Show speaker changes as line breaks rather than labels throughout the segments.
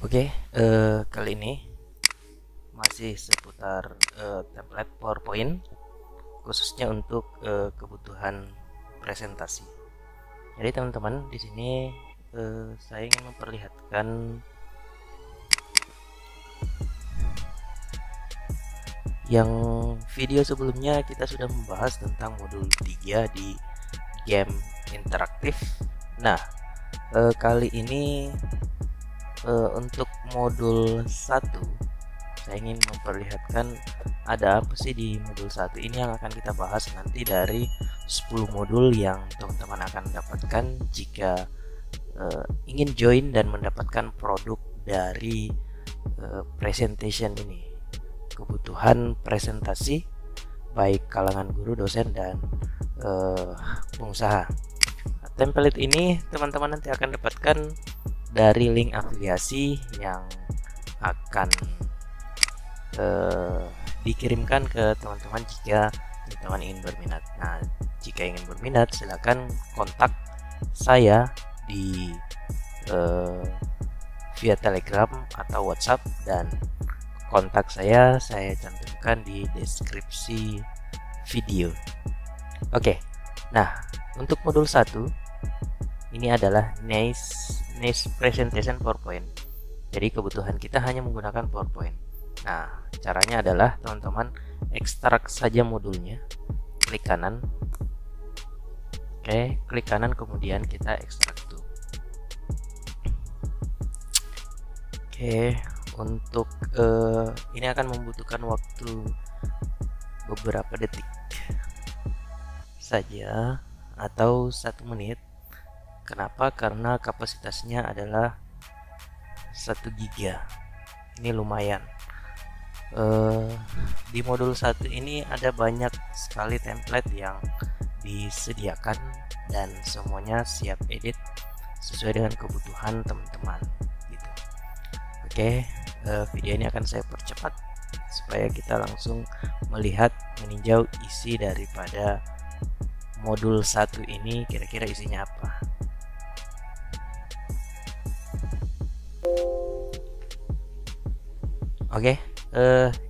Oke, kali ini masih seputar template PowerPoint, khususnya untuk kebutuhan presentasi. Jadi teman-teman, di sini saya ingin memperlihatkan yang video sebelumnya kita sudah membahas tentang modul 3 di game interaktif. Nah, kali ini untuk modul 1 saya ingin memperlihatkan ada apa sih di modul 1 ini yang akan kita bahas nanti dari 10 modul yang teman-teman akan dapatkan jika ingin join dan mendapatkan produk dari presentation ini. Kebutuhan presentasi baik kalangan guru, dosen, dan pengusaha. Template ini teman-teman nanti akan dapatkan dari link afiliasi yang akan dikirimkan ke teman-teman jika teman-teman ingin berminat. Nah, jika ingin berminat silakan kontak saya di via Telegram atau WhatsApp, dan kontak saya cantumkan di deskripsi video. Oke. Nah, untuk modul 1 ini adalah nice presentation PowerPoint. Jadi kebutuhan kita hanya menggunakan PowerPoint. Nah, caranya adalah teman-teman ekstrak saja modulnya, klik kanan. Oke, klik kanan kemudian kita ekstrak tuh. Oke, untuk ini akan membutuhkan waktu beberapa detik saja atau 1 menit. Kenapa? Karena kapasitasnya adalah 1 giga. Ini lumayan. Di modul 1 ini ada banyak sekali template yang disediakan dan semuanya siap edit sesuai dengan kebutuhan teman-teman gitu. Oke, video ini akan saya percepat supaya kita langsung melihat, meninjau isi daripada modul 1 ini kira-kira isinya apa. Oke,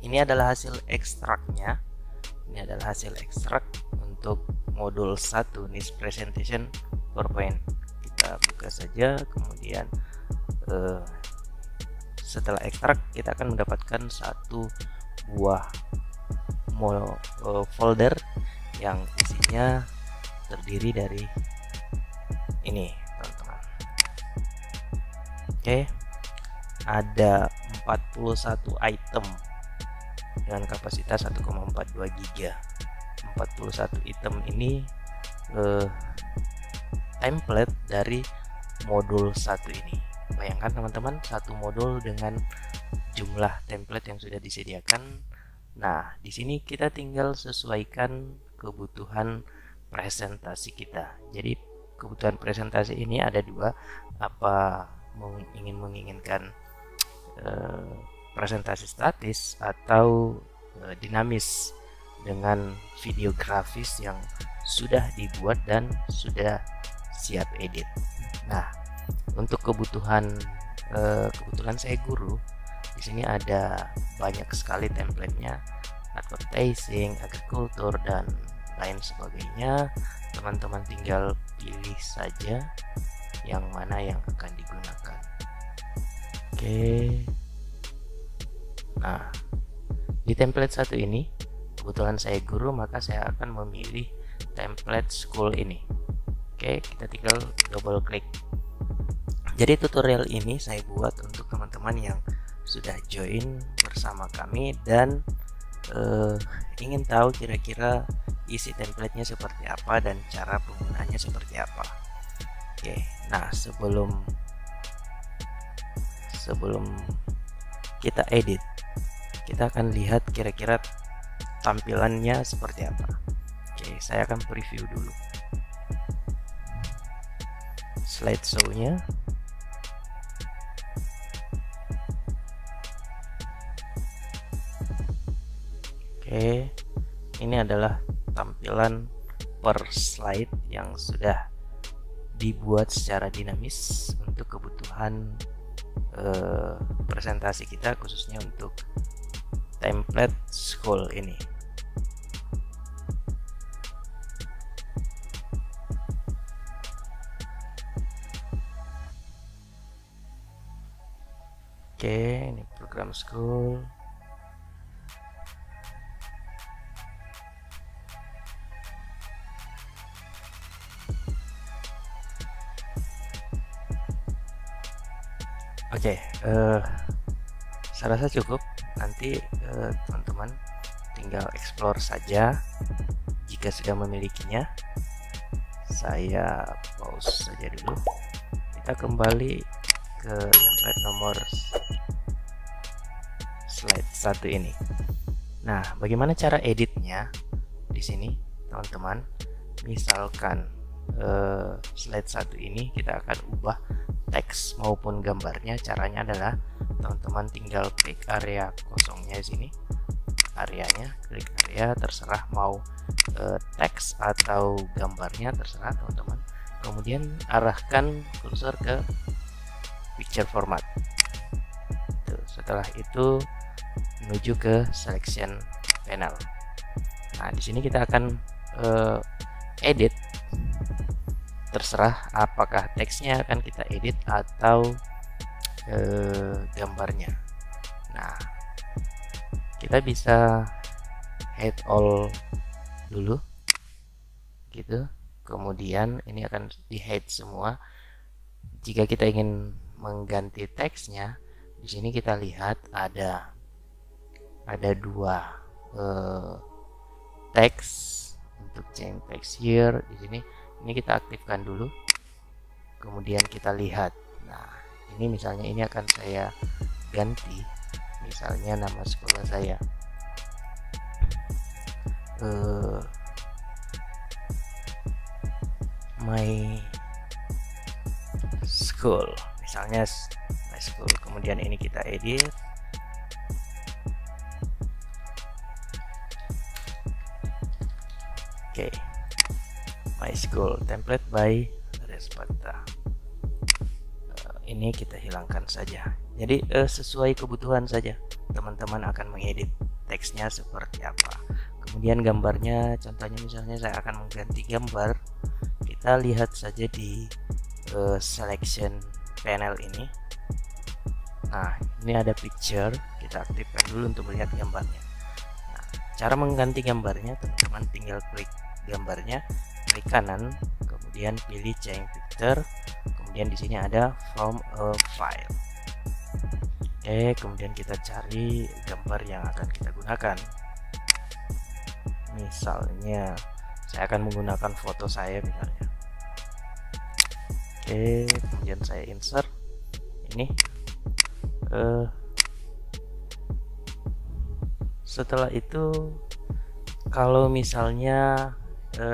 ini adalah hasil ekstraknya. Ini adalah hasil ekstrak untuk modul 1 NIS Presentation PowerPoint. Kita buka saja, kemudian setelah ekstrak kita akan mendapatkan satu buah folder yang isinya terdiri dari ini, teman-teman. Oke, ada 41 item dengan kapasitas 1,42 giga. 41 item ini template dari modul 1 ini. Bayangkan teman-teman, satu modul dengan jumlah template yang sudah disediakan. Nah, di sini kita tinggal sesuaikan kebutuhan presentasi kita. Jadi kebutuhan presentasi ini ada dua, apa menginginkan presentasi statis atau dinamis dengan video grafis yang sudah dibuat dan sudah siap edit. Nah, untuk kebutuhan kebetulan saya guru, di sini ada banyak sekali template-nya, advertising, agriculture, dan lain sebagainya. Teman-teman tinggal pilih saja yang mana yang akan digunakan. Oke. Nah, di template 1 ini kebetulan saya guru, maka saya akan memilih template school ini. Oke, kita tinggal double klik. Jadi tutorial ini saya buat untuk teman-teman yang sudah join bersama kami dan ingin tahu kira-kira isi templatenya seperti apa dan cara penggunaannya seperti apa. Oke, nah sebelum kita edit, kita akan lihat kira-kira tampilannya seperti apa. Oke, saya akan preview dulu slideshow-nya. Oke, ini adalah tampilan per slide yang sudah dibuat secara dinamis untuk kebutuhan presentasi kita, khususnya untuk template school ini. Oke, ini program school. Oke, saya rasa cukup. Nanti teman-teman tinggal explore saja jika sudah memilikinya. Saya pause saja dulu. Kita kembali ke template nomor slide 1 ini. Nah, bagaimana cara editnya di sini, teman-teman? Misalkan slide 1 ini kita akan ubah teks maupun gambarnya. Caranya adalah teman-teman tinggal klik area kosongnya di sini, areanya, klik area, terserah mau teks atau gambarnya, terserah teman-teman. Kemudian arahkan cursor ke picture format. Setelah itu menuju ke selection panel. Nah, di sini kita akan edit. Terserah apakah teksnya akan kita edit atau gambarnya. Nah, kita bisa hide all dulu gitu, kemudian ini akan di hide semua. Jika kita ingin mengganti teksnya, di sini kita lihat ada dua teks untuk change text here. Di sini ini kita aktifkan dulu, kemudian kita lihat. Nah, ini misalnya ini akan saya ganti, misalnya nama sekolah saya my school, misalnya my school. Kemudian ini kita edit. Oke, my school template by Respata. Ini kita hilangkan saja. Jadi sesuai kebutuhan saja teman-teman akan mengedit teksnya seperti apa. Kemudian gambarnya, contohnya misalnya saya akan mengganti gambar. Kita lihat saja di selection panel ini. Nah, ini ada picture, kita aktifkan dulu untuk melihat gambarnya. Nah, cara mengganti gambarnya, teman-teman tinggal klik gambarnya, klik kanan, kemudian pilih change picture, kemudian di sini ada from a file. Oke, kemudian kita cari gambar yang akan kita gunakan. Misalnya saya akan menggunakan foto saya misalnya. Oke, kemudian saya insert ini. Setelah itu, kalau misalnya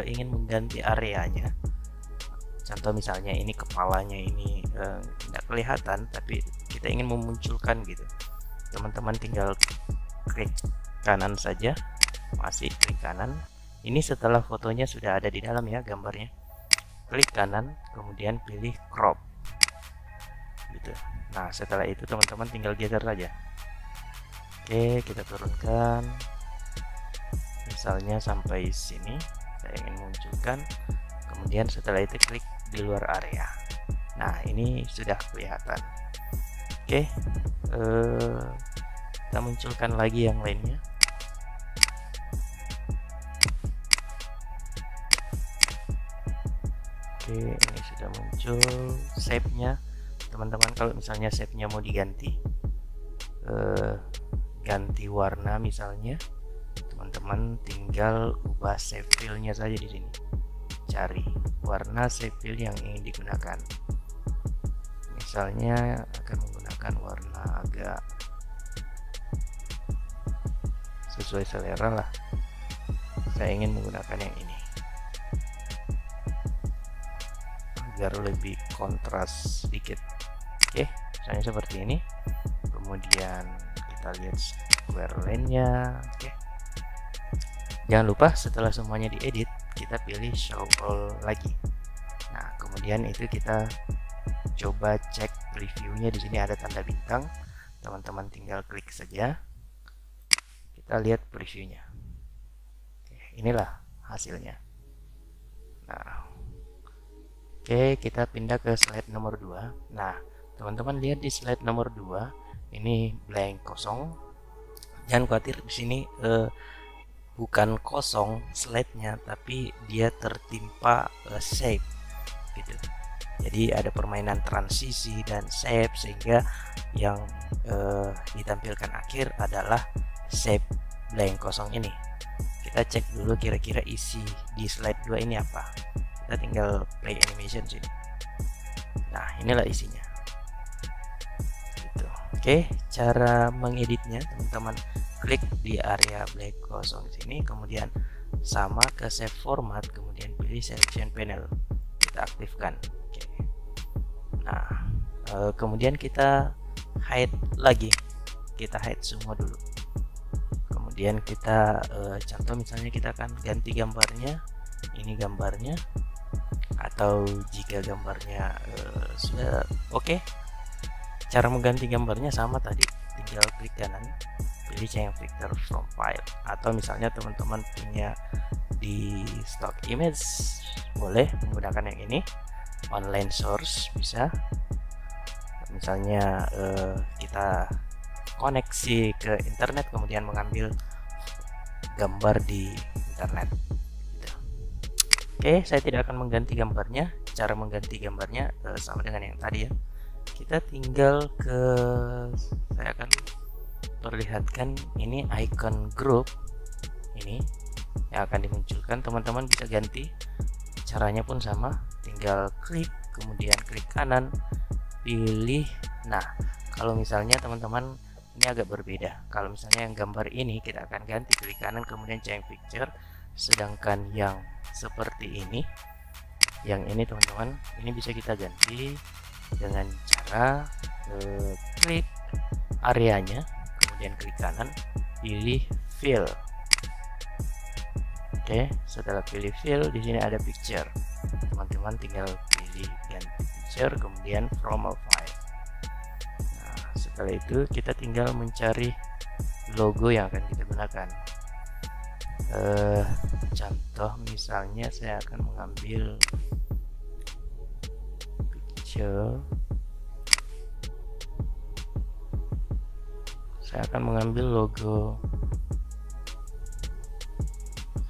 ingin mengganti areanya, contoh misalnya ini kepalanya ini tidak kelihatan, tapi kita ingin memunculkan gitu, teman-teman tinggal klik kanan saja, masih klik kanan. Ini setelah fotonya sudah ada di dalam ya gambarnya, klik kanan, kemudian pilih crop gitu. Nah, setelah itu teman-teman tinggal geser saja. Oke, kita turunkan misalnya sampai sini, saya ingin munculkan. Kemudian setelah itu klik di luar area. Nah, ini sudah kelihatan. Oke, kita munculkan lagi yang lainnya. Oke, ini sudah muncul shape-nya. Teman-teman kalau misalnya shape-nya mau diganti, ganti warna misalnya, teman-teman tinggal ubah shape fill-nya saja di sini. Cari warna shape fill yang ingin digunakan. Misalnya akan menggunakan warna agak sesuai selera lah. Saya ingin menggunakan yang ini agar lebih kontras sedikit. Oke, misalnya seperti ini. Kemudian kita lihat square line-nya. Oke, jangan lupa setelah semuanya diedit, kita pilih show all lagi. Nah, kemudian itu kita coba cek previewnya. Di sini ada tanda bintang, teman-teman tinggal klik saja, kita lihat previewnya. Inilah hasilnya. Nah, oke, kita pindah ke slide nomor 2. Nah, teman-teman lihat di slide nomor 2 ini blank, kosong. Jangan khawatir, di sini bukan kosong slide-nya, tapi dia tertimpa shape gitu. Jadi ada permainan transisi dan shape, sehingga yang ditampilkan akhir adalah shape blank kosong ini. Kita cek dulu kira-kira isi di slide 2 ini apa. Kita tinggal play animation sini. Nah, inilah isinya gitu. Oke, cara mengeditnya teman-teman klik di area blank kosong sini, kemudian sama ke save format, kemudian pilih selection panel, kita aktifkan. Oke. Nah, kemudian kita hide lagi, kita hide semua dulu. Kemudian kita contoh misalnya kita akan ganti gambarnya, ini gambarnya, atau jika gambarnya sudah oke, cara mengganti gambarnya sama tadi, tinggal klik kanan, pilih change vector from file, atau misalnya teman-teman punya di stock image, boleh menggunakan yang ini, online source bisa. Misalnya kita koneksi ke internet, kemudian mengambil gambar di internet gitu. Oke, saya tidak akan mengganti gambarnya. Cara mengganti gambarnya sama dengan yang tadi ya. Kita tinggal ke, saya akan perlihatkan ini icon group ini yang akan dimunculkan. Teman-teman bisa ganti, caranya pun sama, tinggal klik, kemudian klik kanan, pilih. Nah, kalau misalnya teman-teman, ini agak berbeda. Kalau misalnya yang gambar ini kita akan ganti, klik kanan kemudian change picture. Sedangkan yang seperti ini, yang ini teman-teman, ini bisa kita ganti dengan cara klik areanya, kemudian klik kanan, pilih fill. Oke, setelah pilih fill, di sini ada picture. Teman-teman tinggal pilih ganti picture, kemudian from a file. Setelah itu kita tinggal mencari logo yang akan kita gunakan. Contoh misalnya saya akan mengambil picture, saya akan mengambil logo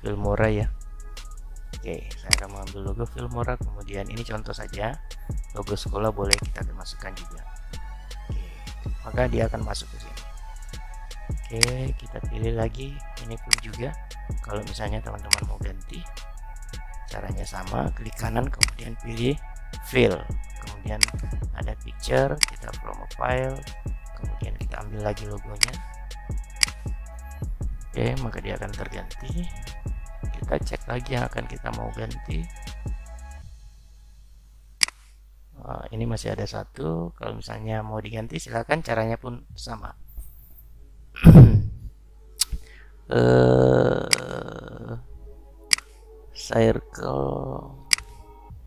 Filmora ya. Oke, saya akan mengambil logo Filmora, kemudian ini contoh saja, logo sekolah boleh kita masukkan juga. Maka dia akan masuk ke sini. Oke, kita pilih lagi, ini pun juga. Kalau misalnya teman-teman mau ganti, caranya sama, klik kanan kemudian pilih fill, kemudian ada picture, kita from a file, kemudian kita ambil lagi logonya. Oke, maka dia akan terganti. Kita cek lagi yang akan kita mau ganti. Ini masih ada satu. Kalau misalnya mau diganti silakan, caranya pun sama. Circle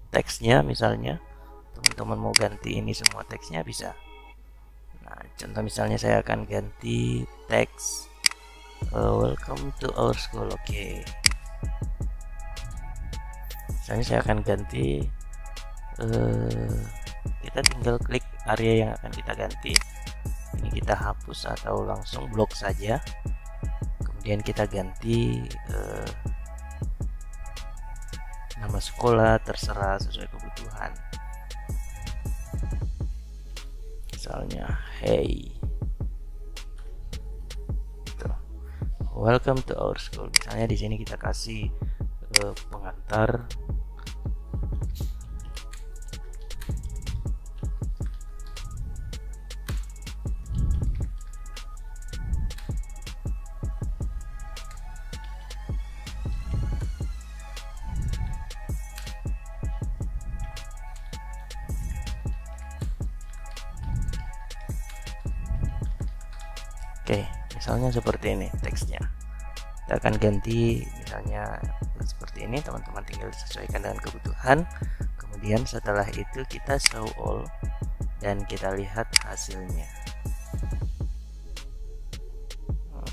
teksnya misalnya, teman-teman mau ganti ini semua teksnya bisa. Nah, contoh misalnya saya akan ganti teks welcome to our school. Oke, misalnya saya akan ganti, kita tinggal klik area yang akan kita ganti, ini kita hapus atau langsung blok saja, kemudian kita ganti nama sekolah, terserah sesuai kebutuhan, misalnya hey gitu. Welcome to our school, misalnya di sini kita kasih pengantar. Oke, misalnya seperti ini teksnya. Kita akan ganti misalnya seperti ini, teman-teman tinggal disesuaikan dengan kebutuhan. Kemudian setelah itu kita show all dan kita lihat hasilnya.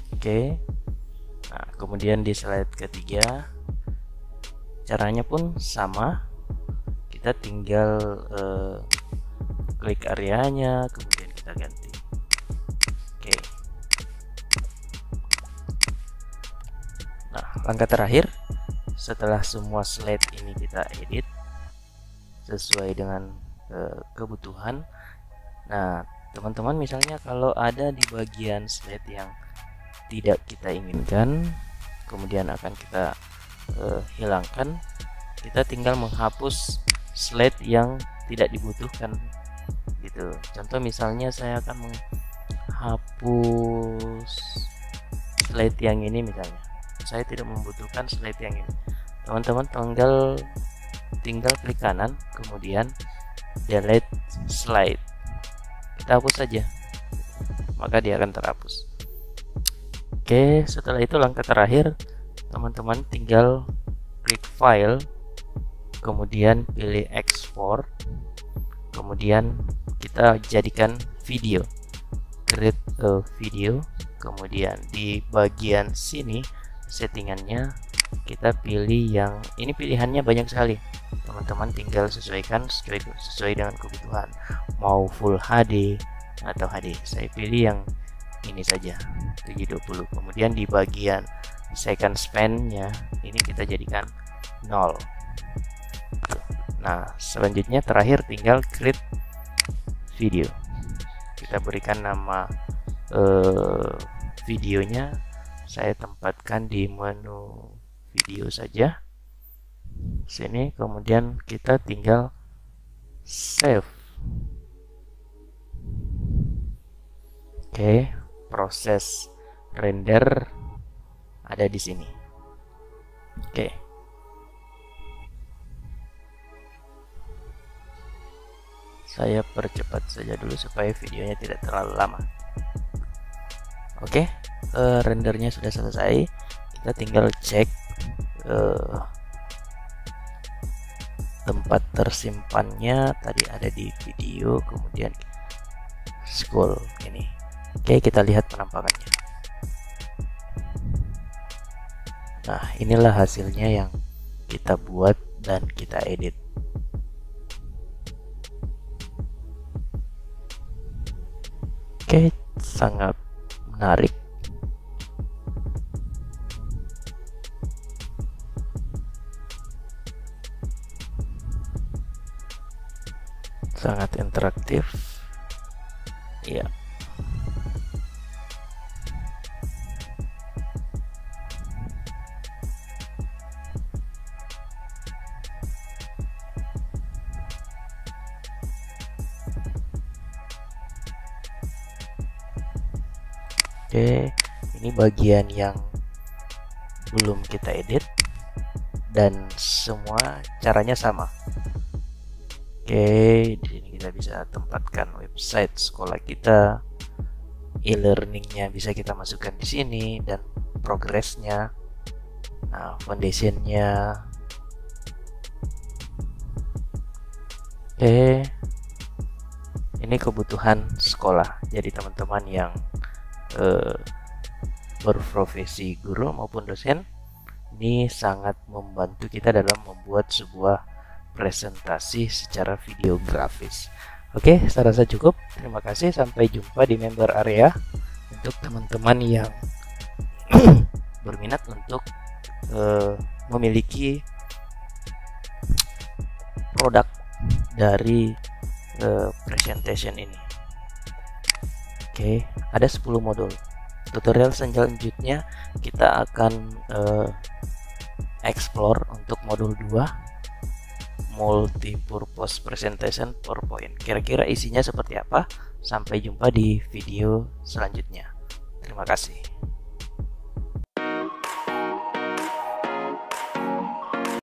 Oke. Nah, kemudian di slide ketiga caranya pun sama. Kita tinggal klik areanya, kemudian kita ganti. Oke. Nah, langkah terakhir setelah semua slide ini kita edit sesuai dengan kebutuhan. Nah, teman-teman, misalnya kalau ada di bagian slide yang tidak kita inginkan, kemudian akan kita hilangkan. Kita tinggal menghapus slide yang tidak dibutuhkan gitu. Contoh misalnya saya akan menghapus slide yang ini, misalnya saya tidak membutuhkan slide yang ini. Teman-teman tinggal klik kanan, kemudian delete slide, kita hapus saja, maka dia akan terhapus. Oke, setelah itu langkah terakhir, teman-teman tinggal klik file, kemudian pilih export, kemudian kita jadikan video, create a video, kemudian di bagian sini settingannya kita pilih yang ini, pilihannya banyak sekali, teman-teman tinggal sesuaikan sesuai dengan kebutuhan, mau full HD atau HD. Saya pilih yang ini saja, 720. Kemudian di bagian second span-nya ini kita jadikan 0. Nah, selanjutnya terakhir tinggal create video. Kita berikan nama videonya, saya tempatkan di menu video saja sini, kemudian kita tinggal save. Oke, proses render ada di sini. Oke. Saya percepat saja dulu supaya videonya tidak terlalu lama. Oke, rendernya sudah selesai. Kita tinggal cek tempat tersimpannya, tadi ada di video, kemudian scroll ini. Oke, kita lihat penampakannya. Nah, inilah hasilnya yang kita buat dan kita edit. Oke, sangat menarik. Sangat interaktif. Iya. Oke, ini bagian yang belum kita edit dan semua caranya sama. Oke, di sini kita bisa tempatkan website sekolah kita, e-learningnya bisa kita masukkan di sini, dan progresnya, nah foundationnya. Oke, ini kebutuhan sekolah. Jadi teman-teman yang berprofesi guru maupun dosen, ini sangat membantu kita dalam membuat sebuah presentasi secara videografis. Oke, saya rasa cukup. Terima kasih, sampai jumpa di member area. Untuk teman-teman yang berminat untuk memiliki produk dari presentation ini. Oke, ada 10 modul. Tutorial selanjutnya kita akan explore untuk modul 2, multi-purpose presentation PowerPoint. Kira-kira isinya seperti apa? Sampai jumpa di video selanjutnya. Terima kasih.